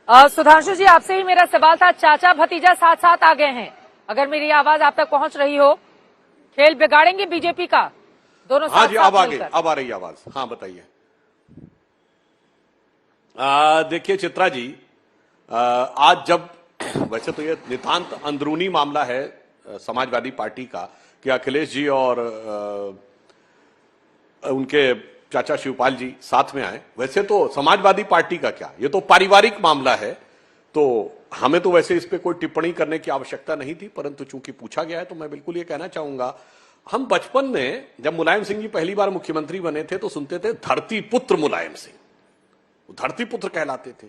सुधांशु जी, आपसे ही मेरा सवाल था। चाचा भतीजा साथ साथ आ गए हैं, अगर मेरी आवाज आप तक पहुंच रही हो। खेल बिगाड़ेंगे बीजेपी का दोनों साथ? हाँ जी, अब आ रही आवाज। हाँ बताइए। देखिए चित्रा जी, आज जब वैसे तो ये नितांत अंदरूनी मामला है समाजवादी पार्टी का कि अखिलेश जी और उनके चाचा शिवपाल जी साथ में आए। वैसे तो समाजवादी पार्टी का क्या, ये तो पारिवारिक मामला है, तो हमें तो वैसे इस पे कोई टिप्पणी करने की आवश्यकता नहीं थी, परंतु चूंकि पूछा गया है तो मैं बिल्कुल ये कहना चाहूंगा। हम बचपन में जब मुलायम सिंह जी पहली बार मुख्यमंत्री बने थे तो सुनते थे धरती पुत्र मुलायम सिंह, वो धरती पुत्र कहलाते थे।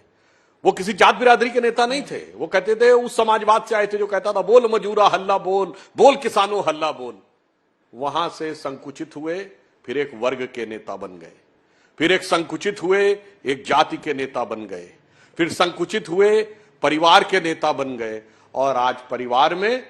वो किसी जात बिरादरी के नेता नहीं थे, वो कहते थे उस समाजवाद से आए थे जो कहता था बोल मजूरा हल्ला बोल, बोल किसानों हल्ला बोल। वहां से संकुचित हुए, फिर एक वर्ग के नेता बन गए, फिर एक संकुचित हुए एक जाति के नेता बन गए, फिर संकुचित हुए परिवार के नेता बन गए, और आज परिवार में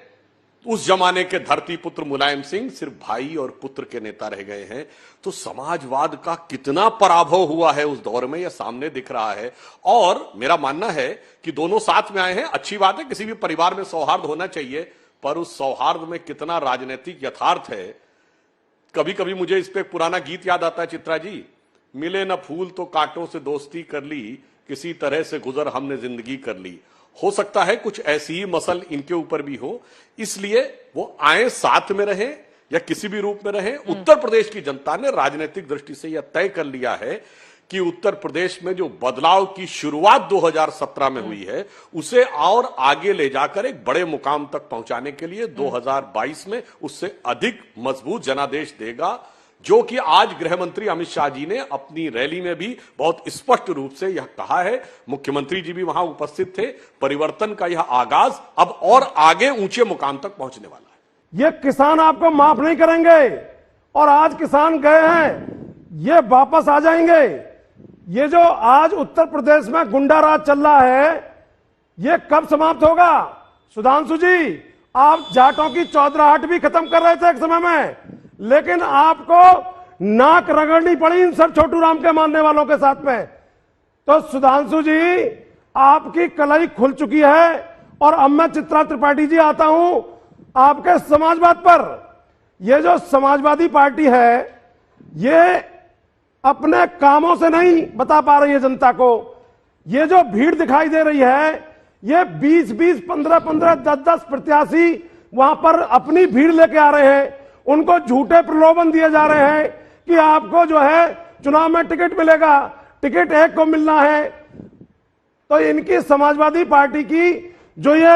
उस जमाने के धरती पुत्र मुलायम सिंह सिर्फ भाई और पुत्र के नेता रह गए हैं। तो समाजवाद का कितना पराभव हुआ है उस दौर में, यह सामने दिख रहा है। और मेरा मानना है कि दोनों साथ में आए हैं, अच्छी बात है, किसी भी परिवार में सौहार्द होना चाहिए, पर उस सौहार्द में कितना राजनीतिक यथार्थ है। कभी कभी मुझे इस पे एक पुराना गीत याद आता है चित्रा जी, मिले न फूल तो कांटों से दोस्ती कर ली, किसी तरह से गुजर हमने जिंदगी कर ली। हो सकता है कुछ ऐसी ही मसल इनके ऊपर भी हो, इसलिए वो आए साथ में रहे या किसी भी रूप में रहे। उत्तर प्रदेश की जनता ने राजनीतिक दृष्टि से यह तय कर लिया है कि उत्तर प्रदेश में जो बदलाव की शुरुआत 2017 में हुई है उसे और आगे ले जाकर एक बड़े मुकाम तक पहुंचाने के लिए 2022 में उससे अधिक मजबूत जनादेश देगा, जो कि आज गृह मंत्री अमित शाह जी ने अपनी रैली में भी बहुत स्पष्ट रूप से यह कहा है। मुख्यमंत्री जी भी वहां उपस्थित थे। परिवर्तन का यह आगाज अब और आगे ऊंचे मुकाम तक पहुंचने वाला है। ये किसान आपको माफ नहीं करेंगे, और आज किसान गए हैं, ये वापस आ जाएंगे। ये जो आज उत्तर प्रदेश में गुंडा राज चल रहा है, ये कब समाप्त होगा? सुधांशु जी, आप जाटों की चौधराहट भी खत्म कर रहे थे एक समय में, लेकिन आपको नाक रगड़नी पड़ी इन सब छोटू राम के मानने वालों के साथ में। तो सुधांशु जी, आपकी कलई खुल चुकी है। और अब मैं चित्रा त्रिपाठी जी आता हूं आपके समाजवाद पर। यह जो समाजवादी पार्टी है, ये अपने कामों से नहीं बता पा रही है जनता को। ये जो भीड़ दिखाई दे रही है, ये 20-20, 15-15, 10-10 प्रत्याशी वहां पर अपनी भीड़ लेके आ रहे हैं। उनको झूठे प्रलोभन दिए जा रहे हैं कि आपको जो है चुनाव में टिकट मिलेगा, टिकट एक को मिलना है। तो इनकी समाजवादी पार्टी की जो ये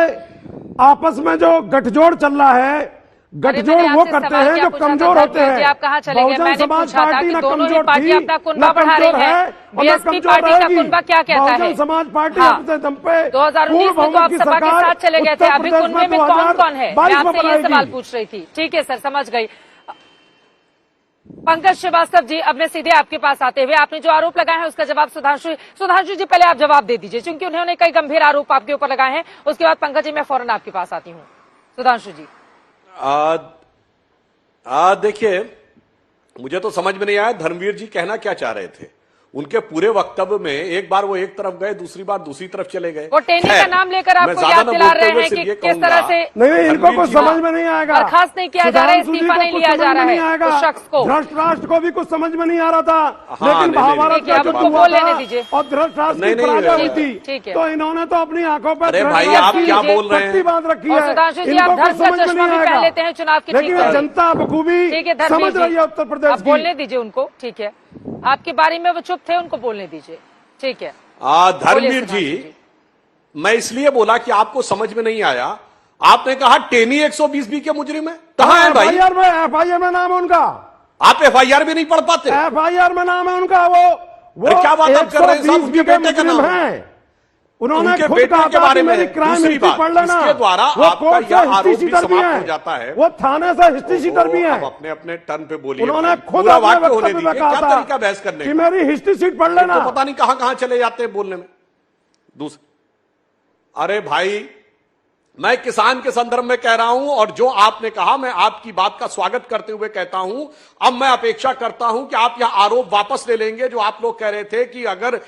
आपस में जो गठजोड़ चल रहा है, गठजोड़ वो करते हैं जो कमजोर होते हैं। आप कहाँ चले गए? मैंने पूछा था कि दोनों ही पार्टी अपना कुनबा बढ़ा रही है। बीएसपी पार्टी का कुनबा क्या कहता है? समाज पार्टी अपने दम पे 2019 में तो आप सपा के साथ चले गए थे, अभी कुनबे में कौन कौन है? मैं आपसे ये सवाल पूछ रही थी। ठीक है सर, समझ गई। पंकज श्रीवास्तव जी, अब मैं सीधे आपके पास आते हुए, आपने जो आरोप लगाए हैं उसका जवाब सुधांशु जी पहले आप जवाब दे दीजिए, क्योंकि उन्होंने कई गंभीर आरोप आपके ऊपर लगाए हैं। उसके बाद पंकज जी मैं फौरन आपके पास आती हूँ। सुधांशु जी, देखिए, मुझे तो समझ में नहीं आया धर्मवीर जी कहना क्या चाह रहे थे। उनके पूरे वक्तव्य में एक बार वो एक तरफ गए, दूसरी बार दूसरी तरफ चले गए। वो टेनी का नाम लेकर आपको याद दिला रहे हैं कि किस तरह से नहीं, इनको कुछ समझ में नहीं आएगा, बर्खास्त नहीं किया जा रहा है, इस्तीफा नहीं लिया जा रहा है उस शख्स को। धृतराष्ट्र को भी कुछ समझ में नहीं आ रहा था, लेकिन महाभारत का जो बोल लेने दीजिए और धृतराष्ट्र की पराजय हुई थी, तो इन्होंने तो अपनी आंखों पर अरे भाई आप क्या बोल रहे हैं? बांध रखी है। सुधांशु जी, आप धर्म का चश्मा भी पहन लेते हैं चुनाव के, लेकिन जनता बखूबी समझ रही है उत्तर प्रदेश की। बोलने दीजिए उनको, ठीक है। आपके बारे में वो चुप थे, उनको बोलने दीजिए, ठीक है। धर्मवीर जी, मैं इसलिए बोला कि आपको समझ में नहीं आया। आपने कहा टेनी 120B के मुजरिम है, कहां है भाई? एफआईआर में नाम है उनका। आप एफआईआर भी नहीं पढ़ पाते? एफआईआर में नाम है उनका। वो क्या बात आप कर रहे हैं साहब? उनके बेटे का नाम है, उन्होंने खुद कहा के बारे में। दूसरी बात, इसके द्वारा आपका यह आरोप भी समाप्त हो जाता है। वो थाने से हिस्ट्री शीटर भी है। अपने अपने टर्न पे बोलिए। उन्होंने खुद वाक्य होने दीजिए। क्या तरीका बहस करने कि मेरी हिस्ट्री शीट पढ़ लेना, तो पता नहीं कहां कहां चले जाते हैं बोलने में। दूसरा, अरे भाई मैं किसान के संदर्भ में कह रहा हूं और जो आपने कहा मैं आपकी बात का स्वागत करते हुए कहता हूं, अब मैं अपेक्षा करता हूं कि आप यह आरोप वापस ले लेंगे जो आप लोग कह रहे थे कि अगर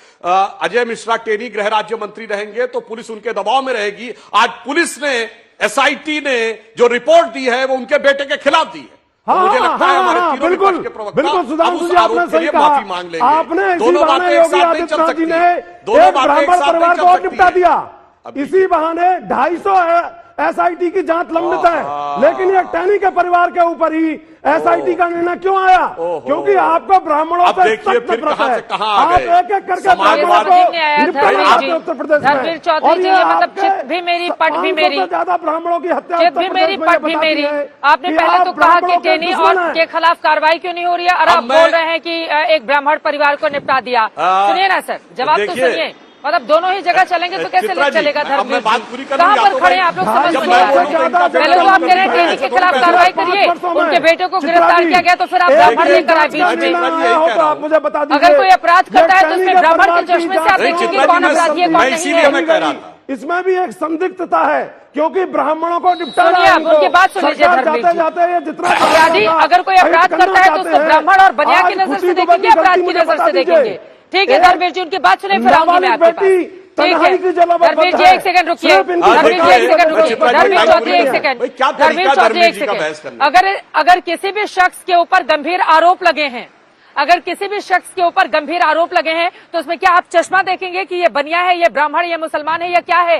अजय मिश्रा टेनी गृह राज्य मंत्री रहेंगे तो पुलिस उनके दबाव में रहेगी। आज पुलिस ने, एसआईटी ने जो रिपोर्ट दी है वो उनके बेटे के खिलाफ दी है। हाँ, मुझे लगता है हमारे तीनों बिल्कुल विपक्ष के प्रवक्ता बिल्कुल सुधांशु जी, अब उस आपने आरोप के सही लिए कहा। माफी मांग लेंगे। आपने इसी दोनों बातें बहाने एक योगी साथ नहीं चल आदित्यनाथ जी सकती, ने दोनों एक बातें एक ब्राह्मण साथ नहीं परिवार चल को सकती निपटा है। दिया। अब इसी बहाने 250 एसआईटी की जांच लंबित है, लेकिन ये टैनी के परिवार के ऊपर ही एसआईटी का निर्णय क्यों आया? क्योंकि आपको ब्राह्मणों अब से देखिए सख्त फिर नफरत कहां है। से कहां आ आप गए। एक एक करके समाजवादी ब्राह्मणों को निपटाना धर्मवीर जी, चाहते उत्तर प्रदेश में। धर्मवीर चौधरी और जी, ये ये मतलब आपके चित भी मेरी, पट भी 500 मेरी। से ज्यादा ब्राह्मणों की हत्या चित उत्तर भी प्रदेश मेरी, में ये पट भी बताती मेरी। है आपने कि पहले आप तो कहा ब्राह्मणों कि के टेनी दुश्मन और हैं। के खिलाफ कार्रवाई क्यों नहीं हो रही है, और अब आप मैं- बोल रहे हैं कि एक ब्राह्मण परिवार को निपटा दिया। सुनिए ना सर, जवाब तो देखिए, सुनिए। मतलब दोनों ही जगह चलेंगे तो कैसे चित्रा जी, चलेगा? अब धर्मवीर मैं बात जी, पूरी कर कहां लूं, या पर तो खड़े मैं- हैं आप लोग? जब समझ मैं नहीं आ बोलूं तो रहा। इनका पहले तो आप कह रहे हैं टेनी के खिलाफ कार्रवाई करिए, उनके बेटों को गिरफ्तार किया गया, तो फिर आप ब्राह्मण लेकर आए बीच में। आप मुझे बता दीजिए, अगर कोई अपराध करता है तो उसमें ये ब्राह्मण के टैनी के चश्मे से आप परिवार की देखेंगे जांच कौन में अपराधी है, कौन मैं नहीं इसीलिए है। मैं कह रहा था। इसमें भी एक संदिग्धता है, क्योंकि ब्राह्मणों को निपटाना सुनिए है आप, इनको। उनकी बात सुन लीजिए सरकार धर्मवीर जाते जी। जाते ये जितना अपराधी अगर कोई अपराध करता है तो उसको ब्राह्मण और बनिया की नजर से देखेंगे, अपराध की नजर से देखेंगे। ठीक है धर्मवीर जी, उनकी बात सुने, फिर आऊंगी मैं आपके पास। ठीक है धर्मवीर जी, एक सेकंड रुकिए। धर्मवीर जी एक सेकंड रुकिए। धर्मवीर चौधरी एक सेकंड। धर्मवीर चौधरी एक सेकंड। अगर किसी भी शख्स के ऊपर गंभीर आरोप लगे हैं, अगर किसी भी शख्स के ऊपर गंभीर आरोप लगे हैं, तो उसमें क्या आप चश्मा देखेंगे कि ये बनिया है, ये ब्राह्मण, ये मुसलमान है, या क्या है,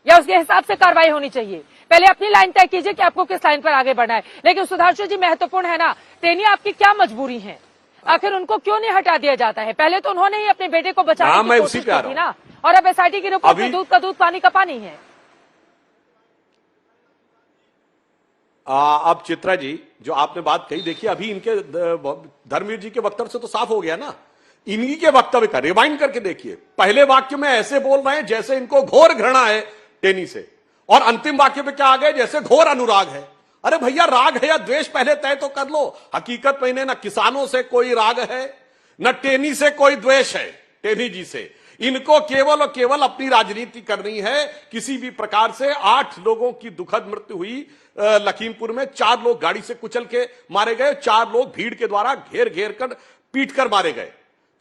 या उसके हिसाब से कार्रवाई होनी चाहिए? पहले अपनी लाइन तय कीजिए कि आपको किस लाइन पर आगे बढ़ना है। लेकिन सुधांशु जी, महत्वपूर्ण है ना, टेनी आपकी क्या मजबूरी है? आखिर उनको क्यों नहीं हटा दिया जाता है? पहले तो उन्होंने ही अपने बेटे को बचाने की कोशिश की थी ना, और अब एसआईटी की रिपोर्ट में दूध का दूध पानी का पानी है। अब चित्रा जी, जो आपने बात कही, देखिए अभी इनके धर्मवीर जी के वक्तव्य से तो साफ हो गया ना। इन्हीं के वक्तव्य का रिवाइंड करके देखिए, पहले वाक्य में ऐसे बोल रहे हैं जैसे इनको घोर घृणा है टेनी से, और अंतिम वाक्य में क्या आ गए, जैसे घोर अनुराग है। अरे भैया, राग है या द्वेष पहले तय तो कर लो। हकीकत में इन्हें न किसानों से कोई राग है, न टेनी से कोई द्वेष है, टेनी जी से। इनको केवल और केवल अपनी राजनीति करनी है। किसी भी प्रकार से 8 लोगों की दुखद मृत्यु हुई लखीमपुर में। 4 लोग गाड़ी से कुचल के मारे गए, 4 लोग भीड़ के द्वारा घेर घेर कर पीट कर मारे गए।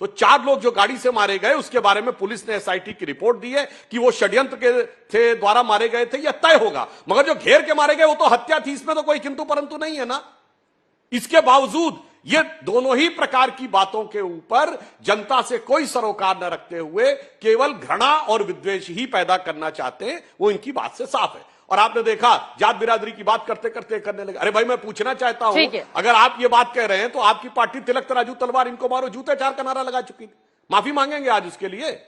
तो 4 लोग जो गाड़ी से मारे गए, उसके बारे में पुलिस ने एसआईटी की रिपोर्ट दी है कि वो षड्यंत्र के थे द्वारा मारे गए थे, यह तय होगा। मगर जो घेर के मारे गए वो तो हत्या थी, इसमें तो कोई किंतु परंतु नहीं है ना। इसके बावजूद ये दोनों ही प्रकार की बातों के ऊपर जनता से कोई सरोकार न रखते हुए केवल घृणा और विद्वेष ही पैदा करना चाहते हैं, वो इनकी बात से साफ है। और आपने देखा, जात बिरादरी की बात करते करते करने लगे। अरे भाई, मैं पूछना चाहता हूं, अगर आप ये बात कह रहे हैं तो आपकी पार्टी तिलक तराजू तलवार इनको मारो जूते 4 का नारा लगा चुकी थी। माफी मांगेंगे आज उसके लिए?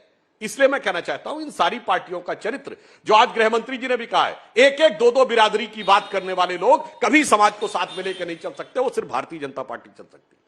इसलिए मैं कहना चाहता हूं, इन सारी पार्टियों का चरित्र, जो आज गृह मंत्री जी ने भी कहा है, एक एक दो बिरादरी की बात करने वाले लोग कभी समाज को साथ में लेकर नहीं चल सकते, वो सिर्फ भारतीय जनता पार्टी चल सकती है।